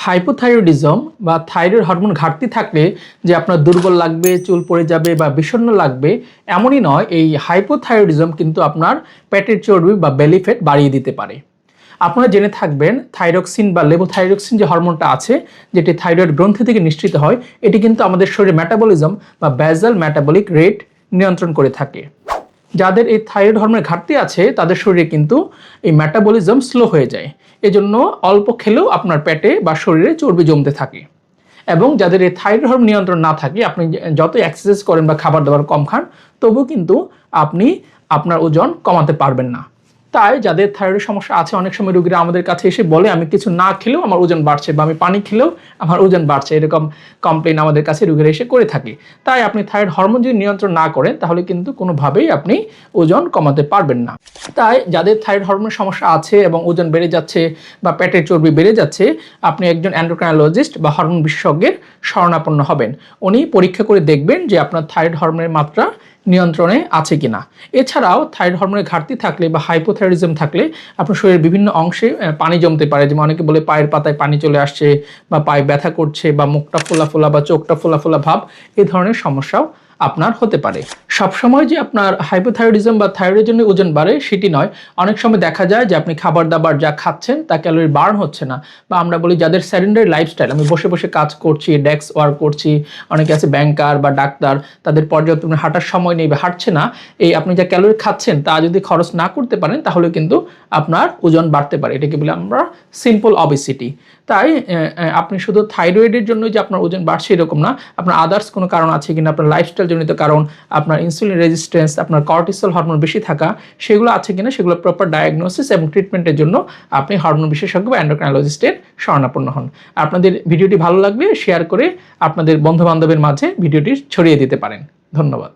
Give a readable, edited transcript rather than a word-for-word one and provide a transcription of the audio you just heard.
Hypothyroidism বা thyroid hormone ঘাটতি থাকলে যে আপনার দুর্বল লাগবে, চুল পড়ে যাবে বা বিষণ্ণ লাগবে এমনই নয়। এই হাইপোথাইরয়েডিজম কিন্তু আপনার পেটের চর্বি বা বেলি ফ্যাট বাড়িয়ে দিতে পারে। আপনারা জেনে থাকবেন থাইরক্সিন বা লেভোথাইরক্সিন যে হরমোনটা আছে, যেটি থাইরয়েড গ্রন্থি থেকে নিঃসৃত হয়, এটি কিন্তু আমাদের শরীরে মেটাবলিজম বা বেসাল মেটাবলিক রেট নিয়ন্ত্রণ করে থাকে। যাদের এই থাইরয়েড হরমোনের ঘাটতি আছে তাদের শরীরে কিন্তু এই মেটাবলিজম স্লো হয়ে যায়। এজন্য অল্প খেলেও আপনার পেটে বা শরীরে চর্বি জমতে থাকে। এবং যাদের এই থাইরয়েড হরমোন নিয়ন্ত্রণ না থাকে, আপনি যত এক্সারসাইজ করেন বা খাবার দাবার কম খান, তবুও কিন্তু আপনি আপনার ওজন কমাতে পারবেন না। তাই যাদের থাইরয়েড সমস্যা আছে, অনেক সময় রোগীরা আমাদের কাছে এসে বলে আমি কিছু না খেলেও আমার ওজন বাড়ছে বা আমি পানি খেলেও আমার ওজন বাড়ছে, এরকম কমপ্লেইন আমাদের কাছে রোগীরা এসে করে থাকে। তাই আপনি থাইরয়েড হরমোন যদি নিয়ন্ত্রণ না করেন তাহলে কিন্তু কোনোভাবেই আপনি ওজন কমাতে পারবেন না। তাই যাদের থাইরয়েড হরমোনের সমস্যা আছে এবং ওজন বেড়ে যাচ্ছে বা পেটের চর্বি বেড়ে যাচ্ছে, আপনি একজন এন্ডোক্রাইনোলজিস্ট বা হরমোন বিশেষজ্ঞের শরণাপন্ন হবেন। উনি পরীক্ষা করে দেখবেন যে আপনার থাইরয়েড হরমোনের মাত্রা নিয়ন্ত্রণে আছে কিনা। এছাড়াও থাইরয়েড হরমোনের ঘাটতি থাকলে বা হাইপোথাইরয়েডিজম থাকলে আপনার শরীরের বিভিন্ন অংশে পানি জমতে পারে। যেমন অনেকে বলে পায়ের পাতায় পানি চলে আসছে বা পায়ে ব্যথা করছে বা মুখটা ফোলা ফোলা বা চোখটা ফোলা ফোলা ভাব, এই ধরনের সমস্যাও আপনার হতে পারে। সবসময় যে আপনার হাইপোথাইরয়েডিজম বা থাইরয়েডের জন্য ওজন বাড়ে সেটি নয়। অনেক সময় দেখা যায় যে আপনি খাবার দাবার যা খাচ্ছেন তা ক্যালোরি বার্ন হচ্ছে না, বা আমরা বলি যাদের সেডেন্টারি লাইফস্টাইল, আমি বসে বসে কাজ করছি, ডেস্ক ওয়ার্ক করছি, অনেকে আছে ব্যাংকার বা ডাক্তার, তাদের পর্যাপ্ত হাঁটার সময় নেই বা হাঁটছে না, এই আপনি যা ক্যালোরি খাচ্ছেন তা যদি খরচ না করতে পারেন তাহলে কিন্তু আপনার ওজন বাড়তে পারে। এটাকে বলে আমরা সিম্পল অবেসিটি। তাই আপনি শুধু থাইরয়েডের জন্য যে আপনার ওজন বাড়ছে এরকম না, আপনার আদার্স কোনো কারণ আছে কিনা, আপনার লাইফস্টাইল জনিত কারণ, আপনার ইনসুলিন রেজিস্ট্যান্স, আপনার কর্টিসল হরমোন বেশি থাকা, সেগুলো আছে কিনা সেগুলো প্রপার ডায়াগনোসিস এবং ট্রিটমেন্টের জন্য আপনি হরমোন বিশেষজ্ঞ বা এন্ডোক্রাইনোলজিস্টের শরণাপন্ন হন। আপনাদের ভিডিওটি ভালো লাগলে শেয়ার করে আপনাদের বন্ধু বান্ধবের মাঝে ভিডিওটি ছড়িয়ে দিতে পারেন। ধন্যবাদ।